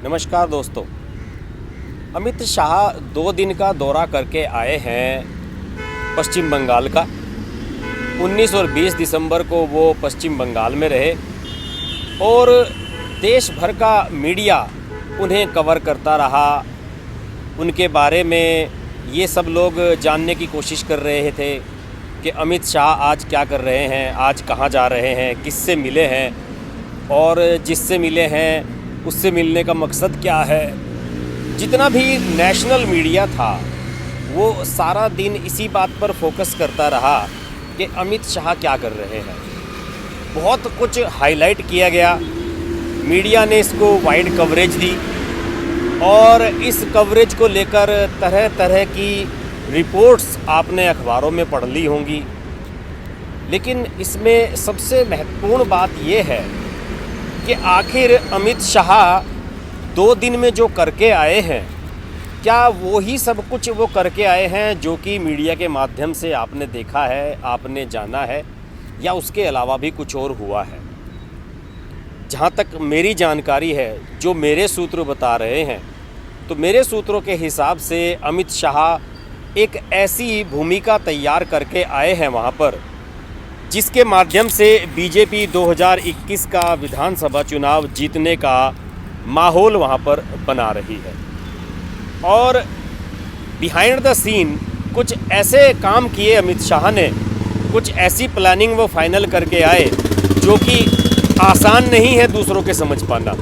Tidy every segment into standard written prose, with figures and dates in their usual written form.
नमस्कार दोस्तों। अमित शाह 2 दिन का दौरा करके आए हैं पश्चिम बंगाल का। 19 और 20 दिसंबर को वो पश्चिम बंगाल में रहे और देश भर का मीडिया उन्हें कवर करता रहा। उनके बारे में ये सब लोग जानने की कोशिश कर रहे थे कि अमित शाह आज क्या कर रहे हैं, आज कहाँ जा रहे हैं, किससे मिले हैं और जिससे मिले हैं उससे मिलने का मकसद क्या है। जितना भी नेशनल मीडिया था वो सारा दिन इसी बात पर फोकस करता रहा कि अमित शाह क्या कर रहे हैं। बहुत कुछ हाईलाइट किया गया, मीडिया ने इसको वाइड कवरेज दी और इस कवरेज को लेकर तरह तरह की रिपोर्ट्स आपने अखबारों में पढ़ ली होंगी। लेकिन इसमें सबसे महत्वपूर्ण बात ये है कि आखिर अमित शाह 2 दिन में जो करके आए हैं, क्या वो ही सब कुछ वो करके आए हैं जो कि मीडिया के माध्यम से आपने देखा है, आपने जाना है, या उसके अलावा भी कुछ और हुआ है। जहाँ तक मेरी जानकारी है, जो मेरे सूत्र बता रहे हैं, तो मेरे सूत्रों के हिसाब से अमित शाह एक ऐसी भूमिका तैयार करके आए हैं वहाँ पर जिसके माध्यम से बीजेपी 2021 का विधानसभा चुनाव जीतने का माहौल वहाँ पर बना रही है। और बिहाइंड द सीन कुछ ऐसे काम किए अमित शाह ने, कुछ ऐसी प्लानिंग वो फाइनल करके आए जो कि आसान नहीं है दूसरों के समझ पाना।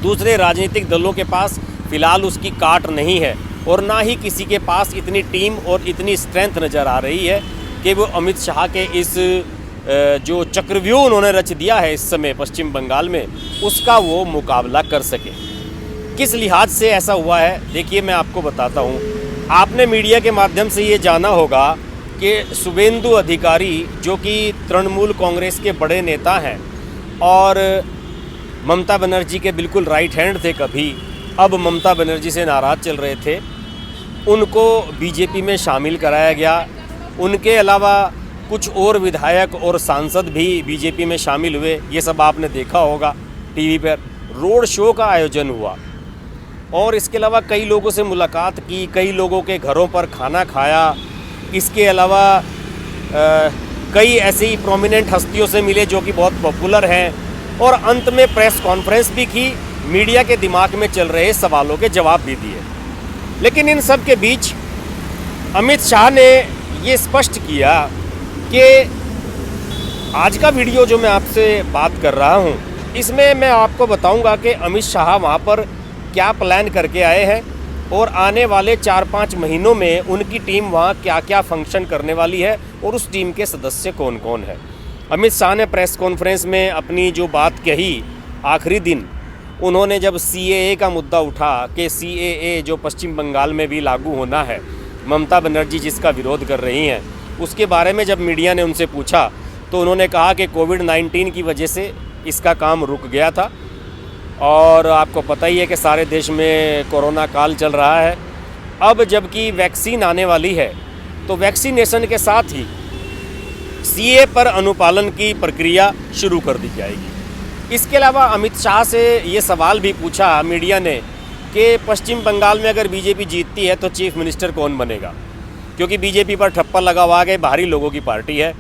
दूसरे राजनीतिक दलों के पास फ़िलहाल उसकी काट नहीं है और ना ही किसी के पास इतनी टीम और इतनी स्ट्रेंथ नज़र आ रही है कि वो अमित शाह के इस जो चक्रव्यूह उन्होंने रच दिया है इस समय पश्चिम बंगाल में, उसका वो मुकाबला कर सके। किस लिहाज से ऐसा हुआ है, देखिए मैं आपको बताता हूँ। आपने मीडिया के माध्यम से ये जाना होगा कि शुभेंदु अधिकारी जो कि तृणमूल कांग्रेस के बड़े नेता हैं और ममता बनर्जी के बिल्कुल राइट हैंड थे, कभी अब ममता बनर्जी से नाराज़ चल रहे थे, उनको बीजेपी में शामिल कराया गया। उनके अलावा कुछ और विधायक और सांसद भी बीजेपी में शामिल हुए। ये सब आपने देखा होगा टीवी पर। रोड शो का आयोजन हुआ और इसके अलावा कई लोगों से मुलाकात की, कई लोगों के घरों पर खाना खाया। इसके अलावा कई ऐसी प्रोमिनेंट हस्तियों से मिले जो कि बहुत पॉपुलर हैं और अंत में प्रेस कॉन्फ्रेंस भी की, मीडिया के दिमाग में चल रहे सवालों के जवाब भी दिए। लेकिन इन सब के बीच अमित शाह ने ये स्पष्ट किया कि आज का वीडियो जो मैं आपसे बात कर रहा हूँ, इसमें मैं आपको बताऊंगा कि अमित शाह वहाँ पर क्या प्लान करके आए हैं और आने वाले 4-5 महीनों में उनकी टीम वहाँ क्या क्या फंक्शन करने वाली है और उस टीम के सदस्य कौन कौन है। अमित शाह ने प्रेस कॉन्फ्रेंस में अपनी जो बात कही आखिरी दिन, उन्होंने जब CAA का मुद्दा उठा कि CAA जो पश्चिम बंगाल में भी लागू होना है, ममता बनर्जी जिसका विरोध कर रही हैं, उसके बारे में जब मीडिया ने उनसे पूछा तो उन्होंने कहा कि कोविड-19 की वजह से इसका काम रुक गया था और आपको पता ही है कि सारे देश में कोरोना काल चल रहा है। अब जबकि वैक्सीन आने वाली है तो वैक्सीनेशन के साथ ही CAA पर अनुपालन की प्रक्रिया शुरू कर दी जाएगी। इसके अलावा अमित शाह से ये सवाल भी पूछा मीडिया ने कि पश्चिम बंगाल में अगर बीजेपी जीतती है तो चीफ मिनिस्टर कौन बनेगा, क्योंकि बीजेपी पर ठप्पा लगा हुआ है, बाहरी लोगों की पार्टी है।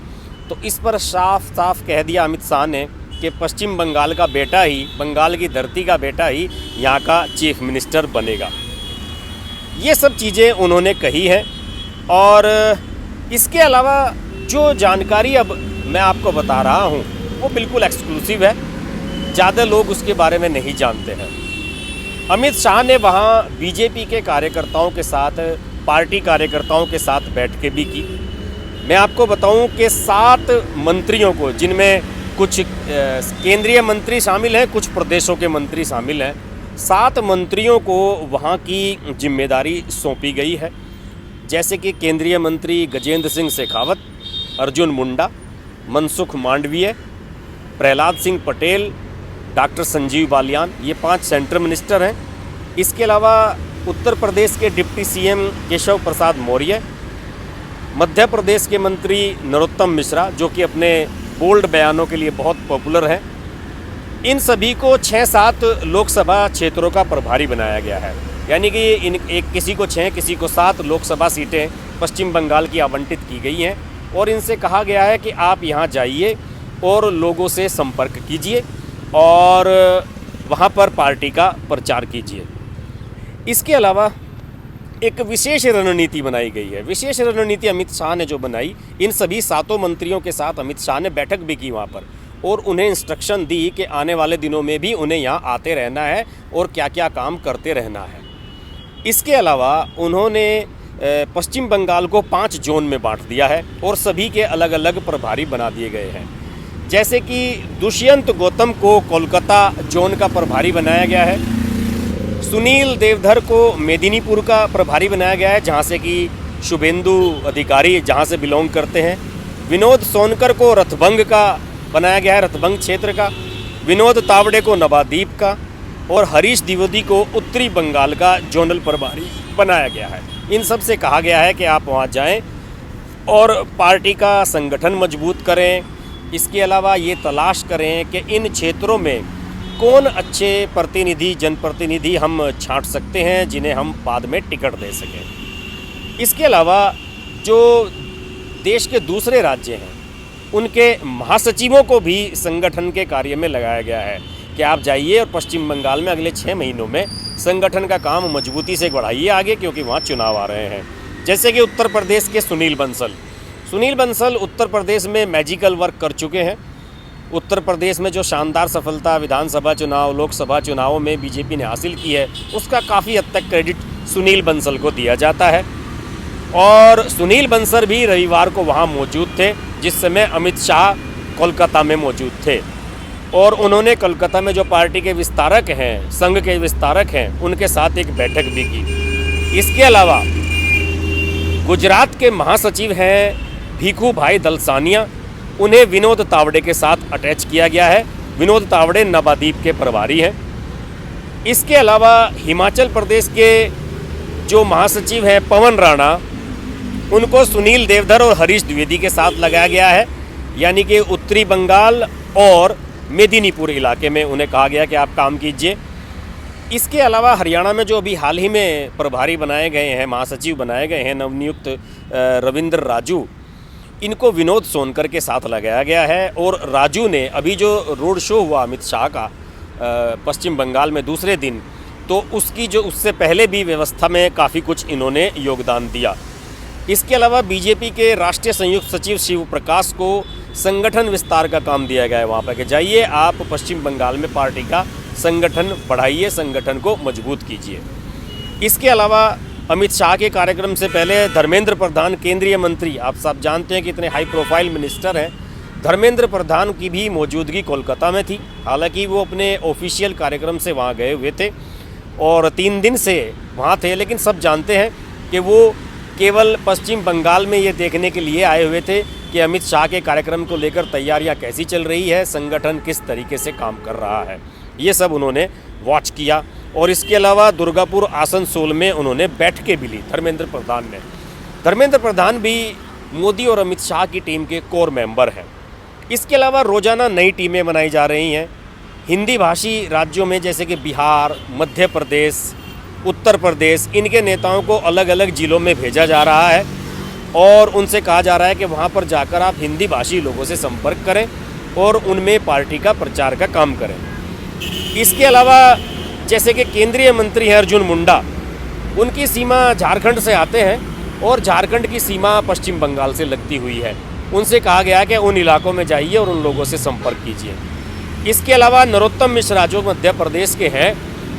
तो इस पर साफ साफ कह दिया अमित शाह ने कि पश्चिम बंगाल का बेटा ही, बंगाल की धरती का बेटा ही यहाँ का चीफ मिनिस्टर बनेगा। ये सब चीज़ें उन्होंने कही हैं और इसके अलावा जो जानकारी अब मैं आपको बता रहा हूँ वो बिल्कुल एक्सक्लूसिव है, ज़्यादा लोग उसके बारे में नहीं जानते हैं। अमित शाह ने वहाँ बीजेपी के कार्यकर्ताओं के साथ, पार्टी कार्यकर्ताओं के साथ बैठकें भी की। मैं आपको बताऊं कि 7 मंत्रियों को, जिनमें कुछ केंद्रीय मंत्री शामिल हैं, कुछ प्रदेशों के मंत्री शामिल हैं, 7 मंत्रियों को वहाँ की जिम्मेदारी सौंपी गई है। जैसे कि केंद्रीय मंत्री गजेंद्र सिंह शेखावत, अर्जुन मुंडा, मनसुख मांडवीय, प्रहलाद सिंह पटेल, डॉक्टर संजीव बालियान, ये 5 सेंट्रल मिनिस्टर हैं। इसके अलावा उत्तर प्रदेश के डिप्टी CM केशव प्रसाद मौर्य, मध्य प्रदेश के मंत्री नरोत्तम मिश्रा जो कि अपने बोल्ड बयानों के लिए बहुत पॉपुलर हैं, इन सभी को 6-7 लोकसभा क्षेत्रों का प्रभारी बनाया गया है। यानी कि एक किसी को 6 किसी को 7 लोकसभा सीटें पश्चिम बंगाल की आवंटित की गई हैं और इनसे कहा गया है कि आप यहाँ जाइए और लोगों से संपर्क कीजिए और वहाँ पर पार्टी का प्रचार कीजिए। इसके अलावा एक विशेष रणनीति बनाई गई है। विशेष रणनीति अमित शाह ने जो बनाई, इन सभी 7 मंत्रियों के साथ अमित शाह ने बैठक भी की वहाँ पर और उन्हें इंस्ट्रक्शन दी कि आने वाले दिनों में भी उन्हें यहाँ आते रहना है और क्या क्या काम करते रहना है। इसके अलावा उन्होंने पश्चिम बंगाल को 5 जोन में बांट दिया है और सभी के अलग अलग प्रभारी बना दिए गए हैं। जैसे कि दुष्यंत गौतम को कोलकाता जोन का प्रभारी बनाया गया है, सुनील देवधर को मेदिनीपुर का प्रभारी बनाया गया है जहाँ से कि शुभेंदु अधिकारी जहाँ से बिलोंग करते हैं, विनोद सोनकर को रतभंग का बनाया गया है, रतभंग क्षेत्र का, विनोद तावड़े को नवाद्वीप का और हरीश द्विवेदी को उत्तरी बंगाल का जोनल प्रभारी बनाया गया है। इन सब से कहा गया है कि आप वहाँ जाएं और पार्टी का संगठन मजबूत करें। इसके अलावा ये तलाश करें कि इन क्षेत्रों में कौन अच्छे प्रतिनिधि जनप्रतिनिधि हम छांट सकते हैं जिन्हें हम बाद में टिकट दे सकें। इसके अलावा जो देश के दूसरे राज्य हैं उनके महासचिवों को भी संगठन के कार्य में लगाया गया है कि आप जाइए और पश्चिम बंगाल में अगले 6 महीनों में संगठन का काम मजबूती से बढ़ाइए आगे, क्योंकि वहाँ चुनाव आ रहे हैं। जैसे कि उत्तर प्रदेश के सुनील बंसल उत्तर प्रदेश में मैजिकल वर्क कर चुके हैं। उत्तर प्रदेश में जो शानदार सफलता विधानसभा चुनाव लोकसभा चुनावों में बीजेपी ने हासिल की है उसका काफ़ी हद तक क्रेडिट सुनील बंसल को दिया जाता है। और सुनील बंसल भी रविवार को वहाँ मौजूद थे जिस समय अमित शाह कोलकाता में मौजूद थे और उन्होंने कोलकाता में जो पार्टी के विस्तारक हैं, संघ के विस्तारक हैं, उनके साथ एक बैठक भी की। इसके अलावा गुजरात के महासचिव हैं भीखू भाई दलसानिया, उन्हें विनोद तावड़े के साथ अटैच किया गया है। विनोद तावड़े नवाद्वीप के प्रभारी हैं। इसके अलावा हिमाचल प्रदेश के जो महासचिव हैं पवन राणा, उनको सुनील देवधर और हरीश द्विवेदी के साथ लगाया गया है। यानी कि उत्तरी बंगाल और मेदिनीपुर इलाके में उन्हें कहा गया कि आप काम कीजिए। इसके अलावा हरियाणा में जो अभी हाल ही में प्रभारी बनाए गए हैं, महासचिव बनाए गए हैं नवनियुक्त रविंद्र राजू, इनको विनोद सोनकर के साथ लगाया गया है। और राजू ने अभी जो रोड शो हुआ अमित शाह का पश्चिम बंगाल में दूसरे दिन, तो उसकी जो उससे पहले भी व्यवस्था में काफ़ी कुछ इन्होंने योगदान दिया। इसके अलावा बीजेपी के राष्ट्रीय संयुक्त सचिव शिव प्रकाश को संगठन विस्तार का काम दिया गया है वहाँ पर कि जाइए आप पश्चिम बंगाल में पार्टी का संगठन बढ़ाइए, संगठन को मजबूत कीजिए। इसके अलावा अमित शाह के कार्यक्रम से पहले धर्मेंद्र प्रधान केंद्रीय मंत्री, आप सब जानते हैं कि इतने हाई प्रोफाइल मिनिस्टर हैं, धर्मेंद्र प्रधान की भी मौजूदगी कोलकाता में थी। हालांकि वो अपने ऑफिशियल कार्यक्रम से वहाँ गए हुए थे और 3 दिन से वहाँ थे, लेकिन सब जानते हैं कि वो केवल पश्चिम बंगाल में ये देखने के लिए आए हुए थे कि अमित शाह के कार्यक्रम को लेकर तैयारियां कैसी चल रही है, संगठन किस तरीके से काम कर रहा है, ये सब उन्होंने वॉच किया। और इसके अलावा दुर्गापुर आसनसोल में उन्होंने बैठकें भी ली धर्मेंद्र प्रधान ने। धर्मेंद्र प्रधान भी मोदी और अमित शाह की टीम के कोर मेंबर हैं। इसके अलावा रोज़ाना नई टीमें बनाई जा रही हैं हिंदी भाषी राज्यों में, जैसे कि बिहार, मध्य प्रदेश, उत्तर प्रदेश, इनके नेताओं को अलग अलग ज़िलों में भेजा जा रहा है और उनसे कहा जा रहा है कि वहाँ पर जाकर आप हिंदी भाषी लोगों से संपर्क करें और उनमें पार्टी का प्रचार का काम करें। इसके अलावा जैसे कि केंद्रीय मंत्री हैं अर्जुन मुंडा, उनकी सीमा झारखंड से आते हैं और झारखंड की सीमा पश्चिम बंगाल से लगती हुई है। उनसे कहा गया कि उन इलाकों में जाइए और उन लोगों से संपर्क कीजिए। इसके अलावा नरोत्तम मिश्रा जो मध्य प्रदेश के हैं,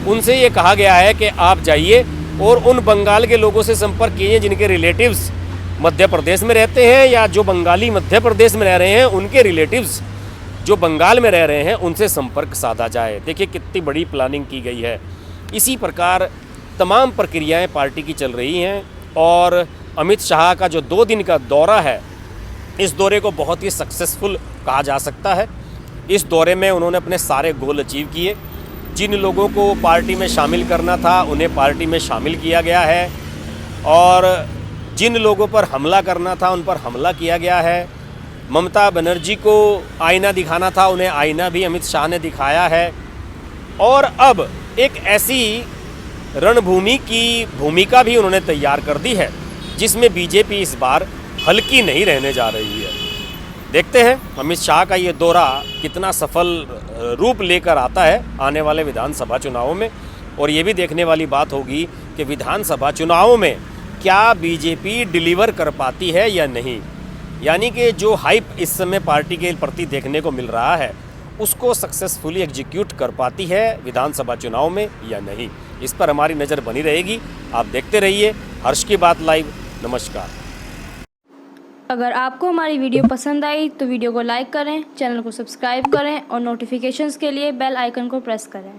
उनसे ये कहा गया है कि आप जाइए और उन बंगाल के लोगों से संपर्क कीजिए जिनके रिलेटिव्स मध्य प्रदेश में रहते हैं या जो बंगाली मध्य प्रदेश में रह रहे हैं उनके रिलेटिव्स जो बंगाल में रह रहे हैं उनसे संपर्क साधा जाए। देखिए कितनी बड़ी प्लानिंग की गई है। इसी प्रकार तमाम प्रक्रियाएं पार्टी की चल रही हैं और अमित शाह का जो 2 दिन का दौरा है, इस दौरे को बहुत ही सक्सेसफुल कहा जा सकता है। इस दौरे में उन्होंने अपने सारे गोल अचीव किए। जिन लोगों को पार्टी में शामिल करना था उन्हें पार्टी में शामिल किया गया है और जिन लोगों पर हमला करना था उन पर हमला किया गया है ममता बनर्जी को आईना दिखाना था, उन्हें आईना भी अमित शाह ने दिखाया है। और अब एक ऐसी रणभूमि की भूमिका भी उन्होंने तैयार कर दी है जिसमें बीजेपी इस बार हल्की नहीं रहने जा रही है। देखते हैं अमित शाह का ये दौरा कितना सफल रूप लेकर आता है आने वाले विधानसभा चुनावों में। और ये भी देखने वाली बात होगी कि विधानसभा चुनावों में क्या बीजेपी डिलीवर कर पाती है या नहीं, यानी कि जो हाइप इस समय पार्टी के प्रति देखने को मिल रहा है उसको सक्सेसफुली एग्जीक्यूट कर पाती है विधानसभा चुनाव में या नहीं। इस पर हमारी नज़र बनी रहेगी। आप देखते रहिए हर्ष की बात लाइव। नमस्कार। अगर आपको हमारी वीडियो पसंद आई तो वीडियो को लाइक करें, चैनल को सब्सक्राइब करें और नोटिफिकेशंस के लिए बेल आइकन को प्रेस करें।